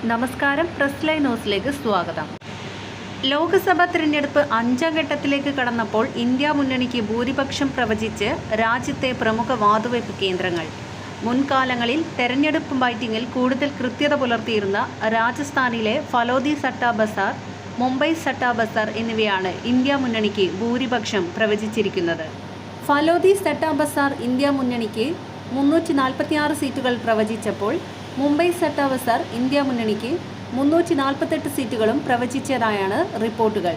നമസ്കാരം. Press live ന്യൂസിലേക്ക് സ്വാഗതം. ലോക്സഭാ തിരഞ്ഞെടുപ്പ് 5ാം ഘട്ടത്തിലേക്ക് കടന്നപ്പോൾ ഇന്ത്യ മുന്നണിക്ക് ഭൂരിപക്ഷം പ്രവചിച്ച് രാജ്യത്തെ പ്രമുഖ വാതുവയ്പ് കേന്ദ്രങ്ങൾ. മുൻകാലങ്ങളിൽ തെരഞ്ഞെടുപ്പ് ബാറ്റിംഗിൽ കൂടുതൽ കൃത്യത പുലർത്തിയിരുന്ന രാജസ്ഥാനിലെ ഫലോദി സട്ടാ ബസാർ, മുംബൈ സട്ടാ ബസാർ എന്നിവയാണ് ഇന്ത്യ മുന്നണിക്ക് ഭൂരിപക്ഷം പ്രവചിച്ചിരിക്കുന്നത്. ഫലോദി സട്ടാ ബസാർ ഇന്ത്യ മുന്നണിക്ക് 346 സീറ്റുകൾ പ്രവചിച്ചപ്പോൾ മുംബൈ സട്ടാ ബസാർ ഇന്ത്യ മുന്നണിക്ക് 348 സീറ്റുകളും പ്രവചിച്ചതായാണ് റിപ്പോർട്ടുകൾ.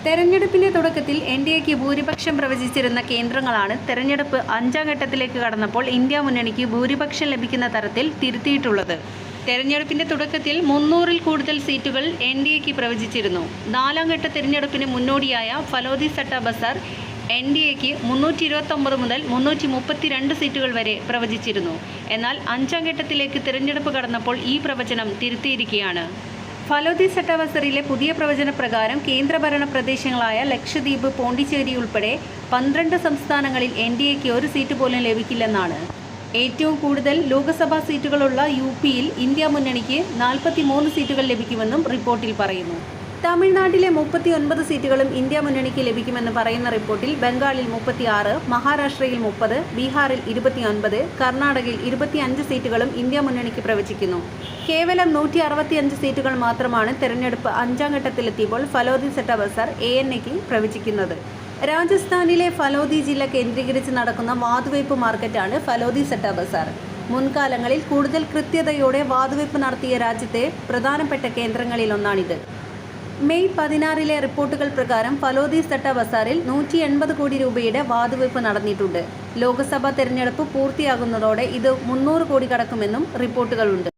തെരഞ്ഞെടുപ്പിന്റെ തുടക്കത്തിൽ എൻഡിഎക്ക് ഭൂരിപക്ഷം പ്രവചിച്ചിരുന്ന കേന്ദ്രങ്ങളാണ് തെരഞ്ഞെടുപ്പ് 5ാം ഘട്ടത്തിലേക്ക് കടന്നപ്പോൾ ഇന്ത്യ മുന്നണിക്ക് ഭൂരിപക്ഷം ലഭിക്കുന്ന തരത്തിൽ തിരുത്തിയിട്ടുള്ളത്. തെരഞ്ഞെടുപ്പിന്റെ തുടക്കത്തിൽ 300-ൽ കൂടുതൽ സീറ്റുകൾ എൻഡിഎക്ക് പ്രവചിച്ചിരുന്നു. 4ാം ഘട്ട തെരഞ്ഞെടുപ്പിന് മുന്നോടിയായ ഫലോദി സട്ടാ ബസാർ എൻഡിഎക്ക് 329 മുതൽ 332 സീറ്റുകൾ വരെ പ്രവചിച്ചിരുന്നു. എന്നാൽ 5ാം ഘട്ടത്തിലേക്ക് തിരഞ്ഞെടുപ്പ് കടന്നപ്പോൾ ഈ പ്രവചനം തിരുത്തിയിരിക്കുകയാണ്. ഫലോദി സട്ടാ ബസാറിലെ പുതിയ പ്രവചന പ്രകാരം കേന്ദ്രഭരണ പ്രദേശങ്ങളായ ലക്ഷദ്വീപ്, പോണ്ടിച്ചേരി ഉൾപ്പെടെ 12 സംസ്ഥാനങ്ങളിൽ എൻഡിഎക്ക് ഒരു സീറ്റ് പോലും ലഭിക്കില്ലെന്നാണ്. ഏറ്റവും കൂടുതൽ ലോക്സഭാ സീറ്റുകളുള്ള യുപിയിൽ ഇന്ത്യ മുന്നണിക്ക് 43 സീറ്റുകൾ ലഭിക്കുമെന്നും റിപ്പോർട്ടിൽ പറയുന്നു. തമിഴ്നാട്ടിലെ 39 സീറ്റുകളും ഇന്ത്യ മുന്നണിക്ക് ലഭിക്കുമെന്ന് പറയുന്ന റിപ്പോർട്ടിൽ ബംഗാളിൽ 36, മഹാരാഷ്ട്രയിൽ 30, ബീഹാറിൽ 29, കർണാടകയിൽ 25 സീറ്റുകളും ഇന്ത്യ മുന്നണിക്ക് പ്രവചിക്കുന്നു. കേവലം 165 സീറ്റുകൾ മാത്രമാണ് തെരഞ്ഞെടുപ്പ് 5ാം ഘട്ടത്തിലെത്തിയപ്പോൾ ഫലോദി സട്ടാ ബസാർ എഎൻഎക്ക് പ്രവചിക്കുന്നത്. രാജസ്ഥാനിലെ ഫലോദി ജില്ല കേന്ദ്രീകരിച്ച് നടക്കുന്ന വാതുവയ്പ് മാർക്കറ്റാണ് ഫലോദി സട്ടാ ബസാർ. മുൻകാലങ്ങളിൽ കൂടുതൽ കൃത്യതയോടെ വാതുവയ്പ് നടത്തിയ രാജ്യത്തെ പ്രധാനപ്പെട്ട കേന്ദ്രങ്ങളിലൊന്നാണിത്. മെയ് 16-ലെ റിപ്പോർട്ടുകൾ പ്രകാരം ഫലോദി സട്ടാ ബസാറിൽ 180 കോടി രൂപയുടെ വാതുവയ്പ് നടന്നിട്ടുണ്ട്. ലോക്സഭാ തെരഞ്ഞെടുപ്പ് പൂർത്തിയാകുന്നതോടെ ഇത് 300 കോടി കടക്കുമെന്നും റിപ്പോർട്ടുകളുണ്ട്.